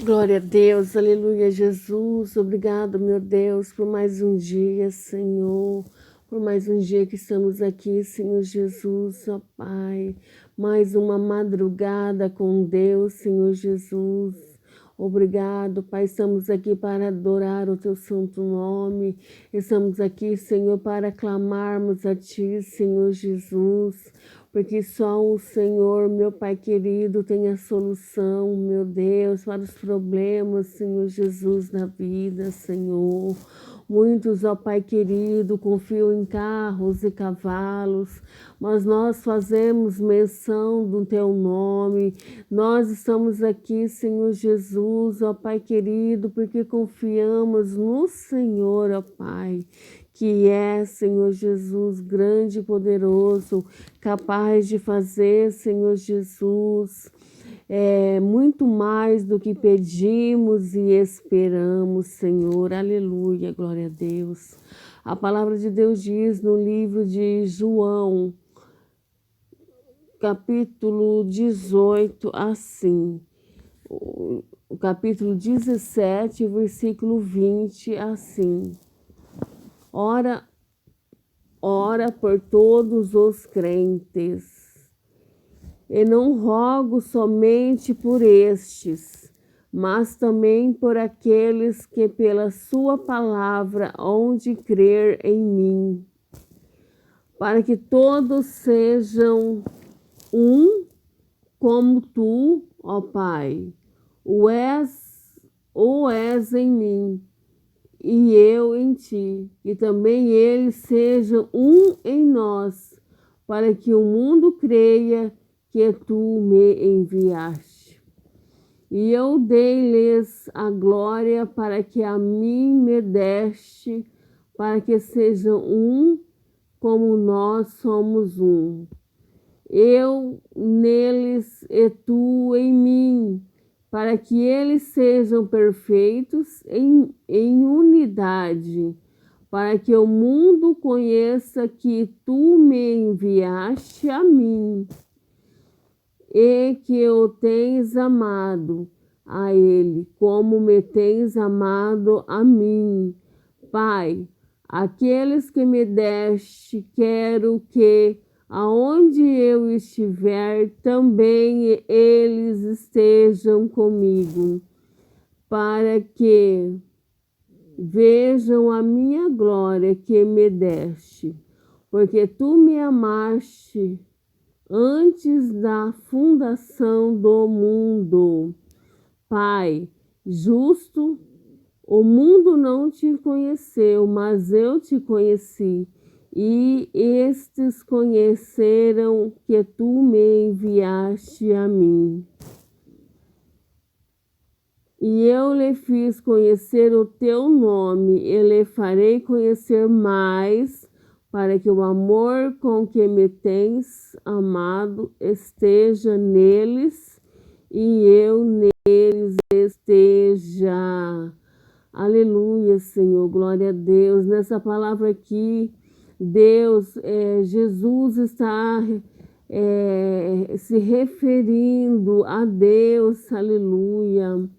Glória a Deus, aleluia, Jesus. Obrigado, meu Deus, por mais um dia, Senhor. Por mais um dia que estamos aqui, Senhor Jesus, ó Pai. Mais uma madrugada com Deus, Senhor Jesus. Obrigado, Pai. Estamos aqui para adorar o Teu santo nome. Estamos aqui, Senhor, para clamarmos a Ti, Senhor Jesus. Porque só o Senhor, meu Pai querido, tem a solução, meu Deus, para os problemas, Senhor Jesus, na vida, Senhor. Muitos, ó Pai querido, confiam em carros e cavalos, mas nós fazemos menção do Teu nome. Nós estamos aqui, Senhor Jesus, ó Pai querido, porque confiamos no Senhor, ó Pai, que é, Senhor Jesus, grande e poderoso, capaz de fazer, Senhor Jesus, muito mais do que pedimos e esperamos, Senhor. Aleluia, glória a Deus. A palavra de Deus diz no livro de João, capítulo 18, assim, o capítulo 17, versículo 20, assim. Ora por todos os crentes, e não rogo somente por estes, mas também por aqueles que pela sua palavra hão de crer em mim, para que todos sejam um, como tu, ó Pai, o és em mim, e eu em ti, que também eles sejam um em nós, para que o mundo creia que tu me enviaste. E eu dei-lhes a glória para que a mim me deste, para que sejam um, como nós somos um. Eu neles e tu em mim, para que eles sejam perfeitos em unidade, para que o mundo conheça que tu me enviaste a mim e que o tens amado a ele, como me tens amado a mim. Pai, aqueles que me deste, quero que aonde eu estiver, também eles estejam comigo, para que vejam a minha glória que me deste, porque tu me amaste antes da fundação do mundo. Pai, justo, o mundo não te conheceu, mas eu te conheci, e estes conheceram que tu me enviaste a mim. E eu lhe fiz conhecer o teu nome, e lhe farei conhecer mais, para que o amor com que me tens amado esteja neles, e eu neles esteja. Aleluia, Senhor, glória a Deus. Nessa palavra aqui, Deus, Jesus está se referindo a Deus, aleluia,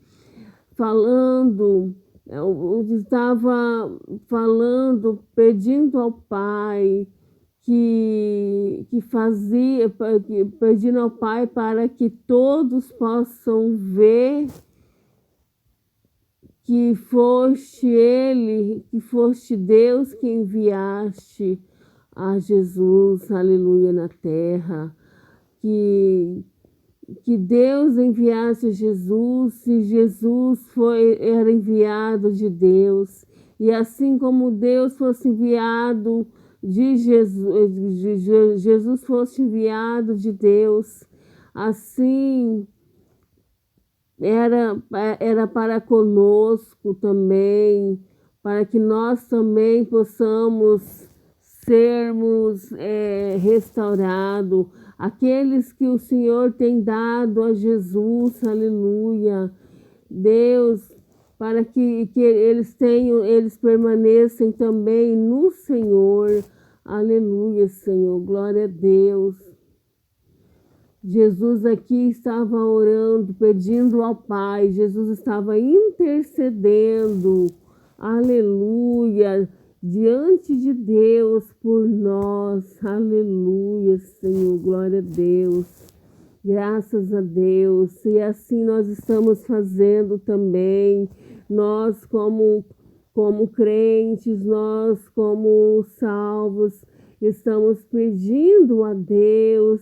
falando, estava falando, pedindo ao Pai, pedindo ao Pai para que todos possam ver que foste Ele, que foste Deus que enviaste a Jesus, aleluia, na terra, que Deus enviasse Jesus, e Jesus era enviado de Deus, e assim como Deus fosse enviado de Jesus, Jesus fosse enviado de Deus, assim era para conosco também, para que nós também possamos sermos restaurados. Aqueles que o Senhor tem dado a Jesus, aleluia, Deus, para que eles permaneçam também no Senhor, aleluia, Senhor, glória a Deus. Jesus aqui estava orando, pedindo ao Pai, Jesus estava intercedendo, aleluia, diante de Deus por nós, aleluia, Senhor, glória a Deus, graças a Deus, e assim nós estamos fazendo também, nós como crentes, nós como salvos, estamos pedindo a Deus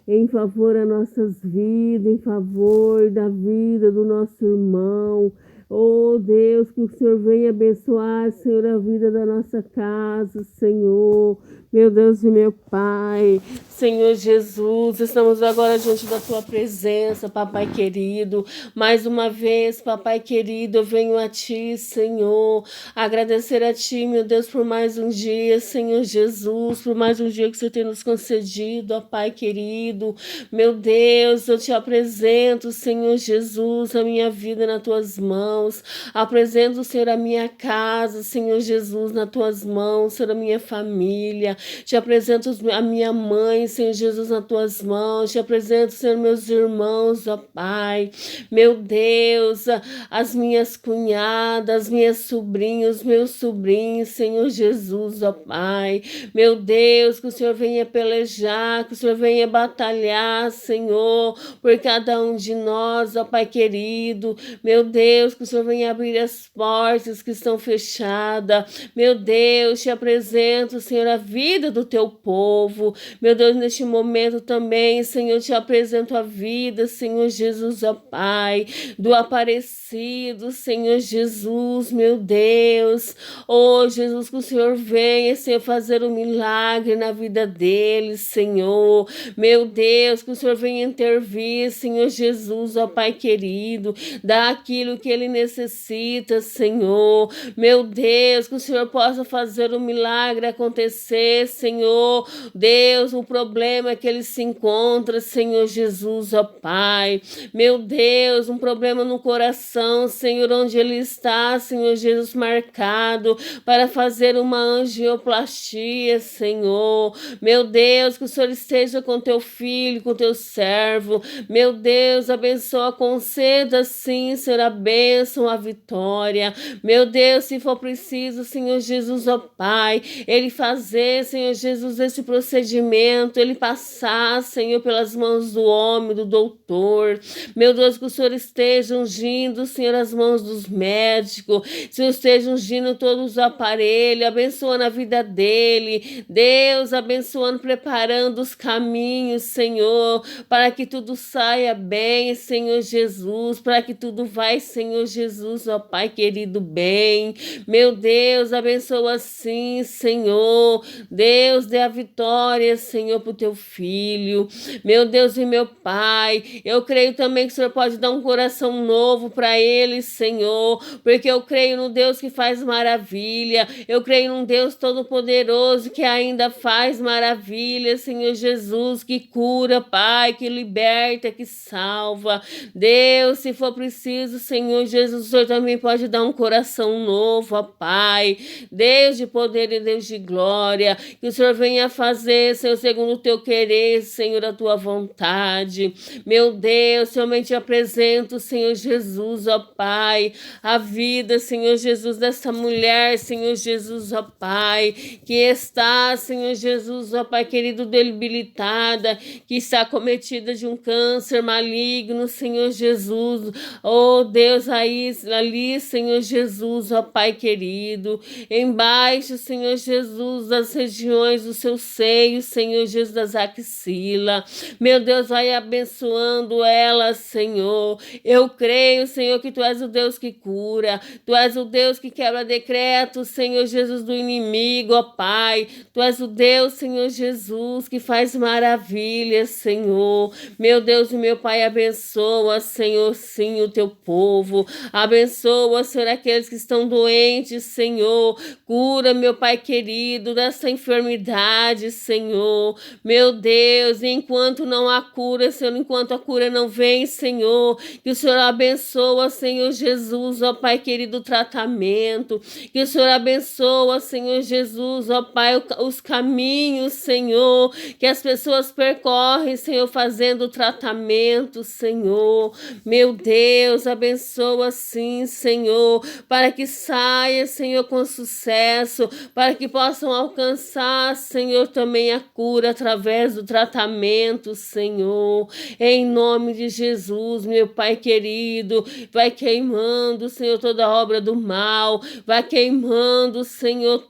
em favor das nossas vidas, em favor da vida do nosso irmão. Oh Deus, que o Senhor venha abençoar, Senhor, a vida da nossa casa, Senhor. Meu Deus e meu Pai, Senhor Jesus, estamos agora diante da Tua presença, Papai querido. Mais uma vez, Papai querido, eu venho a Ti, Senhor, agradecer a Ti, meu Deus, por mais um dia, Senhor Jesus, por mais um dia que o Senhor tem nos concedido, ó Pai querido. Meu Deus, eu Te apresento, Senhor Jesus, a minha vida nas Tuas mãos. Apresento, Senhor, a minha casa, Senhor Jesus, nas Tuas mãos, Senhor, a minha família. Te apresento a minha mãe, Senhor Jesus, nas Tuas mãos. Te apresento, Senhor, meus irmãos, ó Pai. Meu Deus, as minhas cunhadas, minhas sobrinhos, meus sobrinhos, Senhor Jesus, ó Pai. Meu Deus, que o Senhor venha pelejar, que o Senhor venha batalhar, Senhor, por cada um de nós, ó Pai querido. Meu Deus, que o Senhor venha abrir as portas que estão fechadas. Meu Deus, te apresento, Senhor, a vida do teu povo. Meu Deus, neste momento também, Senhor, te apresento a vida, Senhor Jesus, ó Pai, do Aparecido, Senhor Jesus, meu Deus. Oh, Jesus, que o Senhor venha, Senhor, fazer um milagre na vida deles, Senhor. Meu Deus, que o Senhor venha intervir, Senhor Jesus, ó Pai querido, dá aquilo que ele necessita, Senhor. Meu Deus, que o Senhor possa fazer um milagre acontecer, Senhor. Deus, o problema que ele se encontra, Senhor Jesus, ó Pai. Meu Deus, um problema no coração, Senhor, onde ele está, Senhor Jesus, marcado para fazer uma angioplastia, Senhor. Meu Deus, que o Senhor esteja com teu filho, com teu servo. Meu Deus, abençoa, conceda sim, Senhor, a bênção, a vitória. Meu Deus, se for preciso, Senhor Jesus, ó Pai, ele fazer, Senhor Jesus, esse procedimento, ele passar, Senhor, pelas mãos do homem, do doutor. Meu Deus, que o Senhor esteja ungindo, Senhor, as mãos dos médicos, Senhor, esteja ungindo todos os aparelhos, abençoando a vida dele. Deus, abençoando, preparando os caminhos, Senhor, para que tudo saia bem, Senhor Jesus, para que tudo vai, Senhor Jesus, ó Pai querido, bem. Meu Deus, abençoa sim, Senhor. Deus, dê a vitória, Senhor, para o teu filho. Meu Deus e meu Pai, eu creio também que o Senhor pode dar um coração novo para ele, Senhor, porque eu creio no Deus que faz maravilha. Eu creio num Deus todo-poderoso que ainda faz maravilha, Senhor Jesus, que cura, Pai, que liberta, que salva. Deus, se for preciso, Senhor Jesus, o Senhor também pode dar um coração novo, ó Pai. Deus de poder e Deus de glória, que o Senhor venha fazer, Senhor, segundo o teu querer, Senhor, a tua vontade. Meu Deus, somente apresento, Senhor Jesus, ó Pai, a vida, Senhor Jesus, dessa mulher, Senhor Jesus, ó Pai, que está, Senhor Jesus, ó Pai querido, debilitada, que está cometida de um câncer maligno, Senhor Jesus. Oh Deus, ali, Senhor Jesus, ó Pai querido, embaixo, Senhor Jesus, das regiões do seu seio, Senhor Jesus, das axilas. Meu Deus, vai abençoando ela, Senhor. Eu creio, Senhor, que Tu és o Deus que cura. Tu és o Deus que quebra decretos, Senhor Jesus, do inimigo, ó Pai. Tu és o Deus, Senhor Jesus, que faz maravilhas, Senhor. Meu Deus e meu Pai, abençoa, Senhor, sim, o Teu povo. Abençoa, Senhor, aqueles que estão doentes, Senhor. Cura, meu Pai querido, dessa enfermidade, Senhor. Meu Deus, enquanto não há cura, Senhor, enquanto a cura não vem, Senhor, que o Senhor abençoa, Senhor Jesus, ó Pai querido, o tratamento, que o Senhor abençoa, Senhor Jesus, ó Pai, os caminhos, Senhor, que as pessoas percorrem, Senhor, fazendo o tratamento, Senhor. Meu Deus, abençoa sim, Senhor, para que saia, Senhor, com sucesso, para que possam alcançar, Senhor, também a cura através do tratamento, Senhor. Em nome de Jesus, meu Pai querido, vai queimando, Senhor, toda obra do mal, vai queimando, Senhor,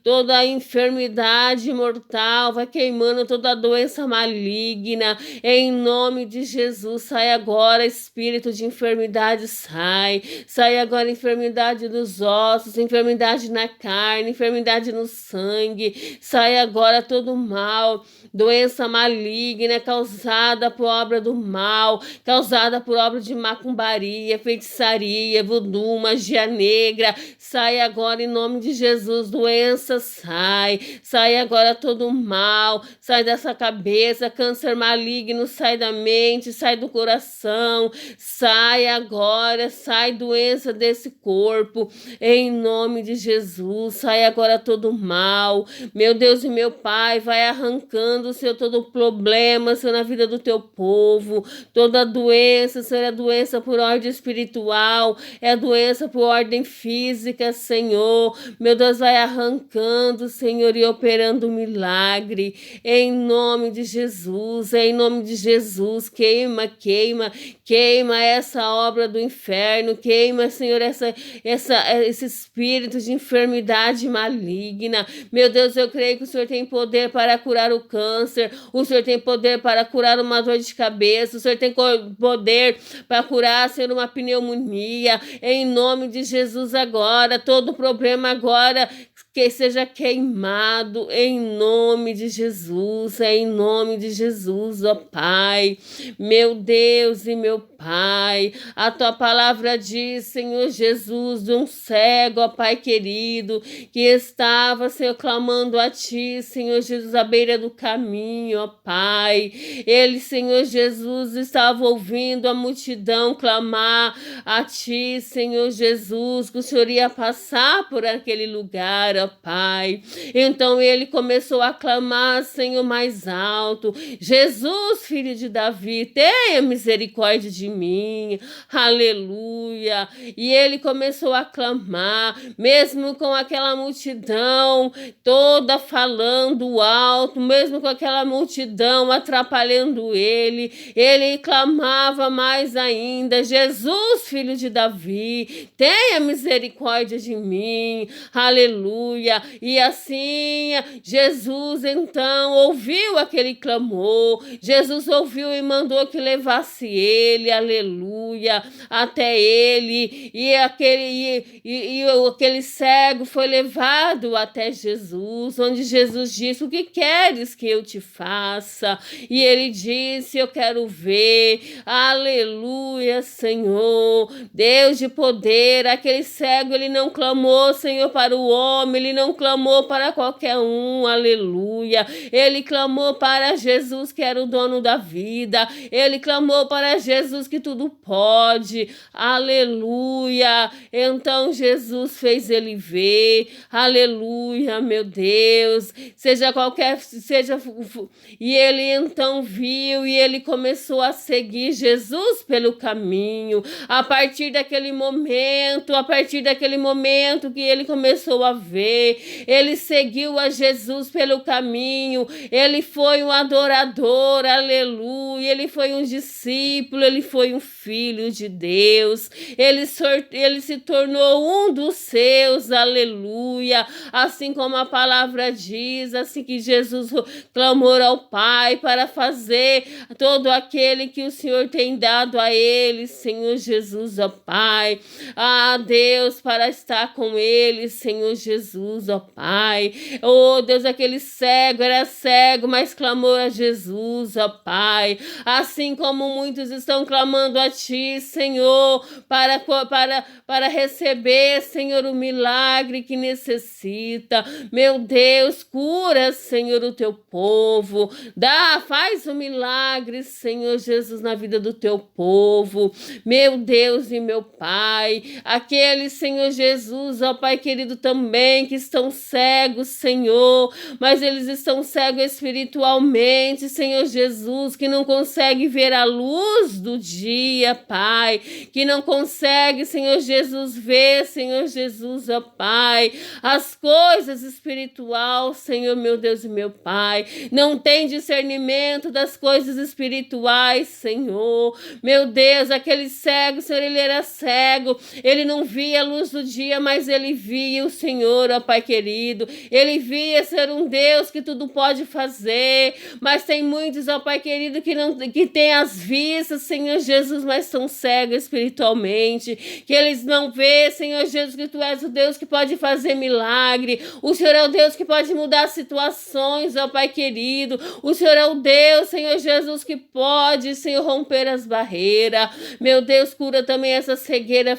toda a enfermidade mortal, vai queimando toda a doença maligna. Em nome de Jesus, sai agora, espírito de enfermidade, sai agora, enfermidade dos ossos, enfermidade na carne, enfermidade no sangue, sai agora todo mal, doença maligna causada por obra do mal, causada por obra de macumbaria, feitiçaria, voodoo, magia negra, sai agora em nome de Jesus, doença sai agora todo mal, sai dessa cabeça, câncer maligno, sai da mente, sai do coração, sai agora, sai doença desse corpo, em nome de Jesus, sai agora todo mal, meu Deus e meu Pai, vai arrancando, Senhor, todo problema, Senhor, na vida do teu povo, toda doença, Senhor, é doença por ordem espiritual, é doença por ordem física, Senhor, meu Deus, vai arrancando, Senhor, e operando milagre, em nome de Jesus, em nome de Jesus, queima essa obra do inferno, queima, Senhor, esse espírito de enfermidade maligna, meu Deus, eu creio que o Senhor tem poder para curar o câncer, o Senhor tem poder para curar uma dor de cabeça, o Senhor tem poder para curar, Senhor, uma pneumonia, em nome de Jesus agora, todo problema agora, que seja queimado em nome de Jesus, ó Pai, meu Deus e meu Pai, a tua palavra diz, Senhor Jesus, de um cego, ó Pai querido, que estava, Senhor, clamando a ti, Senhor Jesus, à beira do caminho, ó Pai, ele, Senhor Jesus, estava ouvindo a multidão clamar a ti, Senhor Jesus, que o Senhor ia passar por aquele lugar, ó Pai. Então ele começou a clamar, Senhor, mais alto: Jesus, filho de Davi, tenha misericórdia de mim. Aleluia. E ele começou a clamar, mesmo com aquela multidão toda falando alto, mesmo com aquela multidão atrapalhando ele clamava mais ainda: Jesus, filho de Davi, tenha misericórdia de mim. Aleluia. E assim Jesus então ouviu aquele clamor, Jesus ouviu e mandou que levasse ele, aleluia, até ele, e aquele cego foi levado até Jesus, onde Jesus disse: o que queres que eu te faça? E ele disse: eu quero ver. Aleluia, Senhor, Deus de poder. Aquele cego, ele não clamou, Senhor, para o homem, ele não clamou para qualquer um, aleluia, ele clamou para Jesus, que era o dono da vida, ele clamou para Jesus, que tudo pode, aleluia. Então Jesus fez ele ver, aleluia, meu Deus, e ele então viu, e ele começou a seguir Jesus pelo caminho. A partir daquele momento que ele começou a ver, ele seguiu a Jesus pelo caminho, ele foi um adorador, aleluia, ele foi um discípulo, ele foi um filho de Deus, ele se tornou um dos seus, aleluia, assim como a palavra diz, assim que Jesus clamou ao Pai para fazer todo aquele que o Senhor tem dado a ele, ele, Senhor Jesus, ó Pai. Ah, Deus, para estar com ele, Senhor Jesus, ó Pai. Oh, Deus, aquele cego era cego, mas clamou a Jesus, ó Pai. Assim como muitos estão clamando a Ti, Senhor, para receber, Senhor, o milagre que necessita. Meu Deus, cura, Senhor, o Teu povo. Faz o milagre, Senhor Jesus, na vida do Teu povo. Meu Deus e meu Pai, aqueles, Senhor Jesus, ó Pai querido, também que estão cegos, Senhor, mas eles estão cegos espiritualmente, Senhor Jesus, que não conseguem ver a luz do dia, Pai, que não consegue, Senhor Jesus, ver, Senhor Jesus, ó Pai, as coisas espiritual, Senhor, meu Deus e meu Pai, não tem discernimento das coisas espirituais, Senhor, meu Deus, aquele cego, Senhor, ele era cego, ele não via a luz do dia, mas ele via o Senhor, ó Pai querido, ele via ser um Deus que tudo pode fazer, mas tem muitos, ó Pai querido, que tem as vistas, Senhor Jesus, mas são cegos espiritualmente, que eles não vê, Senhor Jesus, que Tu és o Deus que pode fazer milagre, o Senhor é o Deus que pode mudar situações, ó Pai querido, o Senhor é o Deus, Senhor Jesus, que pode, Senhor, romper as barreiras. Meu Deus, cura também essa cegueira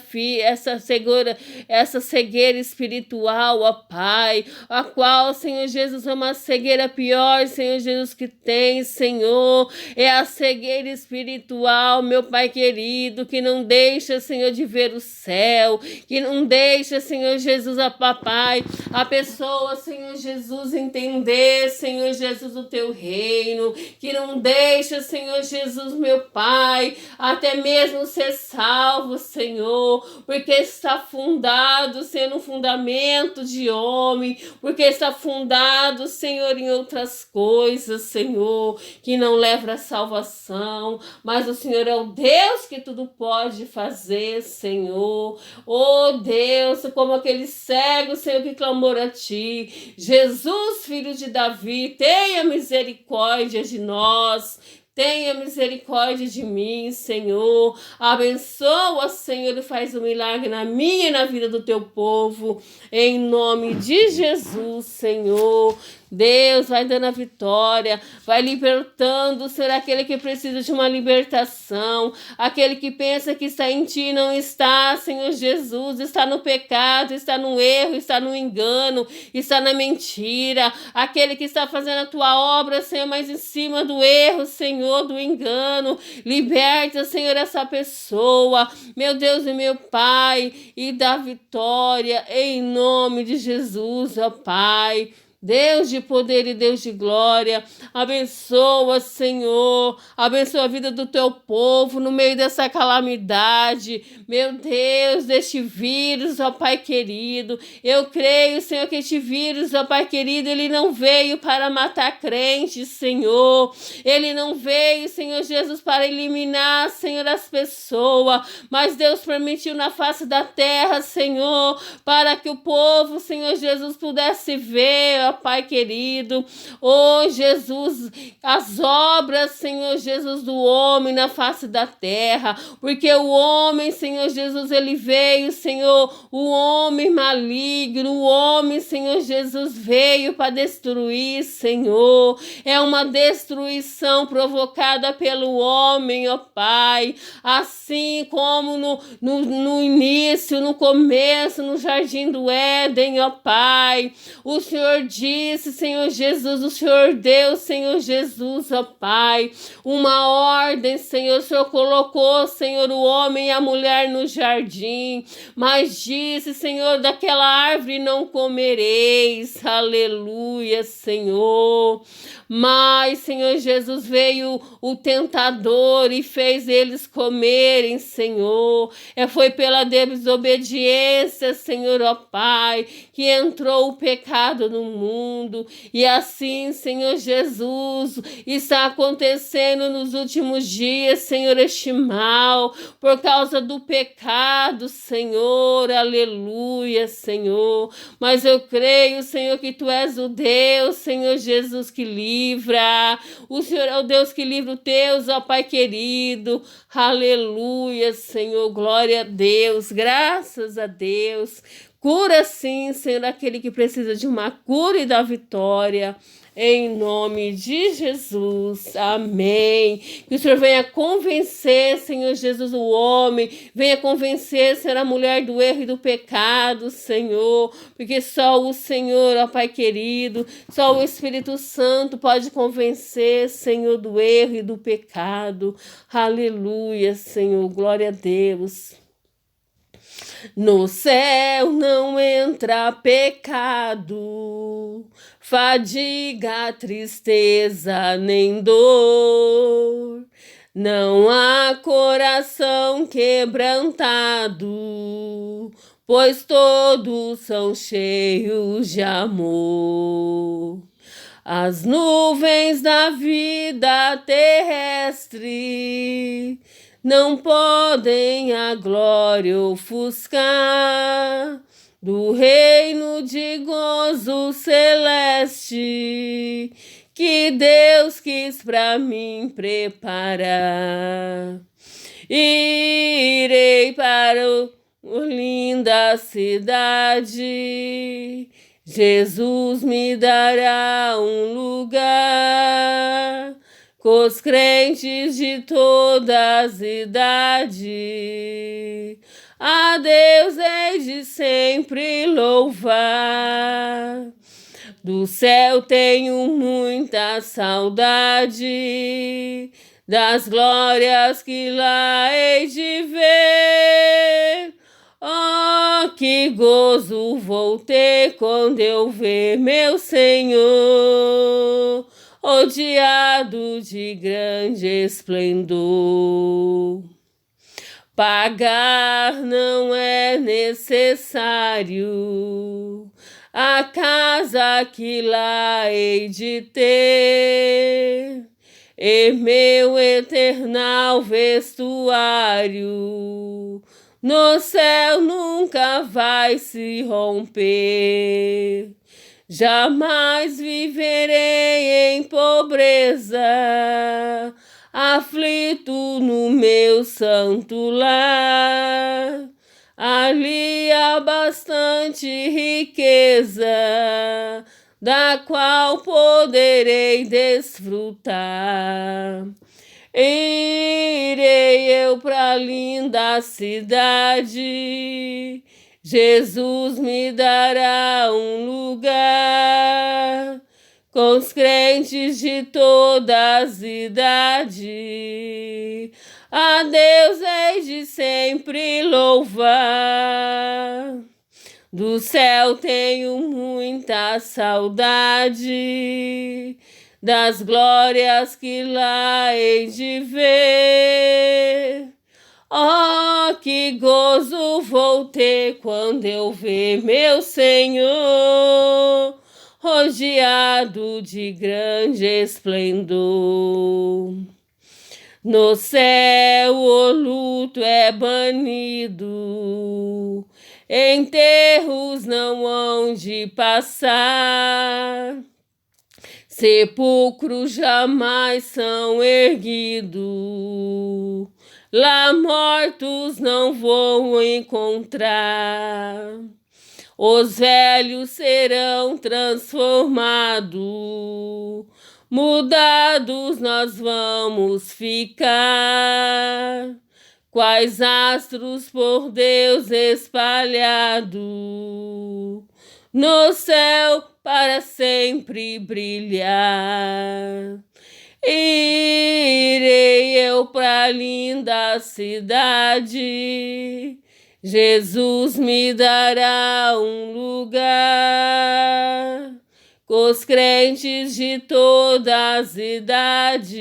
espiritual, ó Pai, a qual, Senhor Jesus, é uma cegueira pior, Senhor Jesus, que tem, Senhor, é a cegueira espiritual, meu Pai querido, que não deixa, Senhor, de ver o céu, que não deixa, Senhor Jesus, Pai, a pessoa, Senhor Jesus, entender, Senhor Jesus, o Teu reino, que não deixa, Senhor Jesus, meu Pai, até mesmo ser salvo, Senhor, porque está fundado, Senhor, no fundamento de homem, porque está fundado, Senhor, em outras coisas, Senhor, que não leva a salvação, mas o Senhor é o Deus que tudo pode fazer, Senhor. Oh Deus, como aquele cego, Senhor, que clamou a Ti, Jesus, filho de Davi, tenha misericórdia de nós. Tenha misericórdia de mim, Senhor. Abençoa, Senhor, e faz um milagre na minha e na vida do Teu povo. Em nome de Jesus, Senhor. Deus vai dando a vitória, vai libertando, Senhor, aquele que precisa de uma libertação, aquele que pensa que está em Ti e não está, Senhor Jesus, está no pecado, está no erro, está no engano, está na mentira, aquele que está fazendo a Tua obra, Senhor, mas em cima do erro, Senhor, do engano, liberta, Senhor, essa pessoa, meu Deus e meu Pai, e dá vitória, em nome de Jesus, ó Pai. Deus de poder e Deus de glória, abençoa, Senhor, abençoa a vida do Teu povo no meio dessa calamidade, meu Deus, deste vírus, ó Pai querido, eu creio, Senhor, que este vírus, ó Pai querido, ele não veio para matar crentes, Senhor, ele não veio, Senhor Jesus, para eliminar, Senhor, as pessoas, mas Deus permitiu na face da terra, Senhor, para que o povo, Senhor Jesus, pudesse ver, ó Pai querido, oh Jesus, as obras, Senhor Jesus, do homem na face da terra, porque o homem, Senhor Jesus, ele veio, Senhor, o homem maligno, o homem, Senhor Jesus, veio para destruir, Senhor, é uma destruição provocada pelo homem, ó Pai, assim como no início, no começo, no jardim do Éden, ó Pai, o Senhor disse, Senhor Jesus, o Senhor deu, Senhor Jesus, ó Pai, uma ordem, Senhor, o Senhor colocou, Senhor, o homem e a mulher no jardim, mas disse, Senhor, daquela árvore não comereis, aleluia, Senhor, mas, Senhor Jesus, veio o tentador e fez eles comerem, Senhor, foi pela desobediência, Senhor, ó Pai, que entrou o pecado no mundo, mundo. E assim, Senhor Jesus, está acontecendo nos últimos dias, Senhor, este mal, por causa do pecado, Senhor, aleluia, Senhor. Mas eu creio, Senhor, que Tu és o Deus, Senhor Jesus, que livra. O Senhor é o Deus que livra os teus, ó Pai querido. Aleluia, Senhor, glória a Deus, graças a Deus. Cura sim, Senhor, aquele que precisa de uma cura e da vitória. Em nome de Jesus, amém. Que o Senhor venha convencer, Senhor Jesus, o homem, venha convencer, Senhor, a mulher do erro e do pecado, Senhor, porque só o Senhor, ó Pai querido, só o Espírito Santo pode convencer, Senhor, do erro e do pecado. Aleluia, Senhor, glória a Deus. No céu não entra pecado, fadiga, tristeza nem dor. Não há coração quebrantado, pois todos são cheios de amor. As nuvens da vida terrestre não podem a glória ofuscar do reino de gozo celeste que Deus quis para mim preparar. Irei para linda cidade, Jesus me dará um lugar com os crentes de todas as idades. A Deus hei de sempre louvar. Do céu tenho muita saudade, das glórias que lá hei de ver. Oh, que gozo vou ter quando eu ver meu Senhor, rodeado de grande esplendor. Pagar não é necessário a casa que lá hei de ter, e meu eternal vestuário no céu nunca vai se romper. Jamais viverei em pobreza, aflito no meu santo lar. Ali há bastante riqueza, da qual poderei desfrutar. Irei eu pra linda cidade, Jesus me dará um lugar com os crentes de todas as idades. A Deus hei de sempre louvar. Do céu tenho muita saudade, das glórias que lá hei de ver. Oh, que gozo vou ter quando eu ver meu Senhor, rodeado de grande esplendor. No céu o luto é banido, enterros não hão de passar, sepulcros jamais são erguidos, lá mortos não vão encontrar. Os velhos serão transformados, mudados nós vamos ficar, quais astros por Deus espalhados, no céu para sempre brilhar. Irei eu pra linda cidade, Jesus me dará um lugar com os crentes de todas as idades.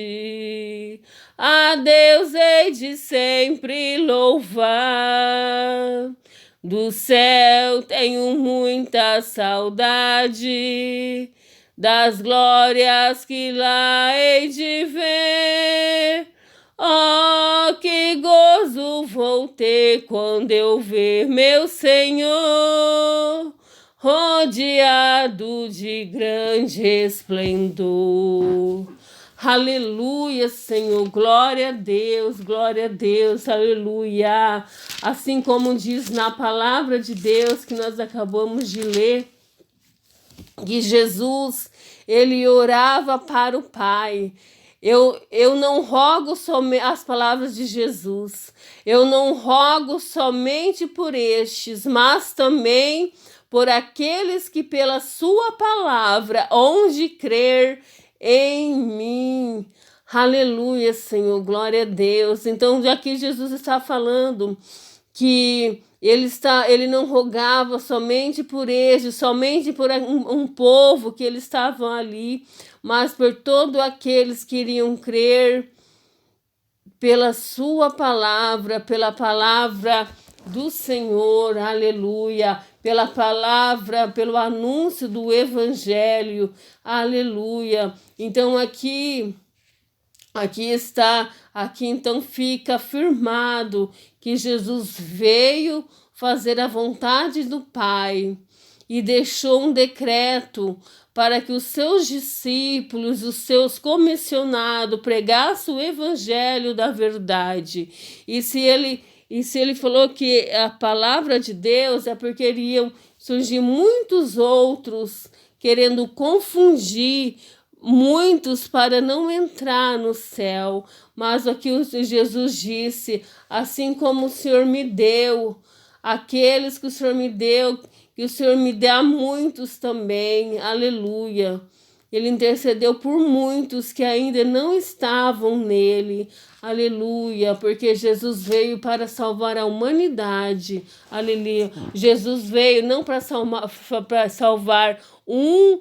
A Deus hei de sempre louvar. Do céu tenho muita saudade, das glórias que lá hei de ver. Oh, que gozo vou ter quando eu ver meu Senhor, rodeado de grande esplendor. Aleluia, Senhor, glória a Deus, aleluia. Assim como diz na palavra de Deus que nós acabamos de ler, que Jesus, ele orava para o Pai. Eu não rogo somente as palavras de Jesus, eu não rogo somente por estes, mas também por aqueles que pela sua palavra hão de crer em mim. Aleluia, Senhor, glória a Deus. Então, aqui Jesus está falando que ele não rogava somente por este, somente por um povo que eles estavam ali, mas por todos aqueles que iriam crer pela sua palavra, pela palavra do Senhor, aleluia, pela palavra, pelo anúncio do evangelho, aleluia. Então aqui então fica afirmado que Jesus veio fazer a vontade do Pai e deixou um decreto para que os seus discípulos, os seus comissionados, pregassem o evangelho da verdade. E se ele falou que a palavra de Deus é porque iriam surgir muitos outros querendo confundir muitos para não entrar no céu. Mas aqui Jesus disse, assim como o Senhor me deu, aqueles que o Senhor me deu, que o Senhor me dê a muitos também, aleluia. Ele intercedeu por muitos que ainda não estavam nele, aleluia, porque Jesus veio para salvar a humanidade, aleluia. Jesus veio não para salvar um,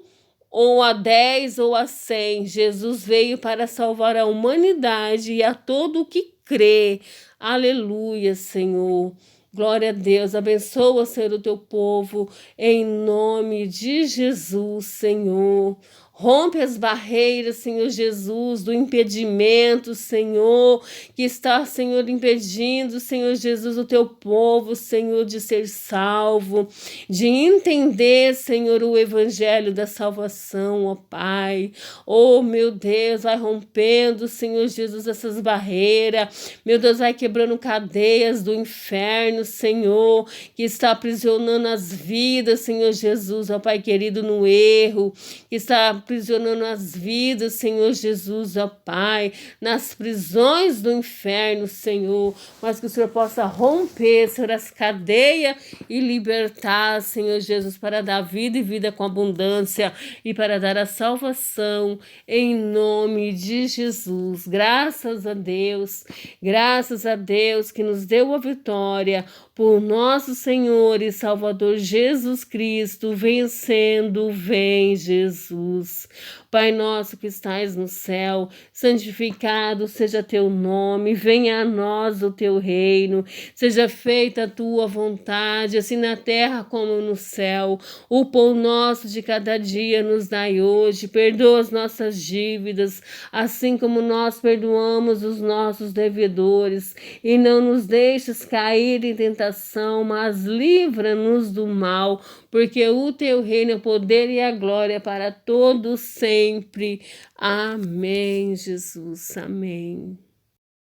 ou a 10 ou a 100, Jesus veio para salvar a humanidade e a todo o que crê, aleluia, Senhor. Glória a Deus, abençoa, Senhor, o teu povo, em nome de Jesus, Senhor. Rompe as barreiras, Senhor Jesus, do impedimento, Senhor, que está, Senhor, impedindo, Senhor Jesus, o teu povo, Senhor, de ser salvo, de entender, Senhor, o evangelho da salvação, ó Pai. Oh, meu Deus, vai rompendo, Senhor Jesus, essas barreiras. Meu Deus, vai quebrando cadeias do inferno, Senhor, que está aprisionando as vidas, Senhor Jesus, ó Pai querido, no erro, que está aprisionando as vidas, Senhor Jesus, ó Pai, nas prisões do inferno, Senhor, mas que o Senhor possa romper, Senhor, as cadeias e libertar, Senhor Jesus, para dar vida e vida com abundância e para dar a salvação em nome de Jesus. Graças a Deus que nos deu a vitória por nosso Senhor e Salvador Jesus Cristo, vencendo, vem Jesus. Pai nosso que estais no céu, santificado seja teu nome, venha a nós o teu reino, seja feita a tua vontade, assim na terra como no céu. O pão nosso de cada dia nos dai hoje, perdoa as nossas dívidas, assim como nós perdoamos os nossos devedores, e não nos deixes cair em tentação, mas livra-nos do mal, porque o teu reino é o poder e a glória para todos sempre. Amém, Jesus. Amém.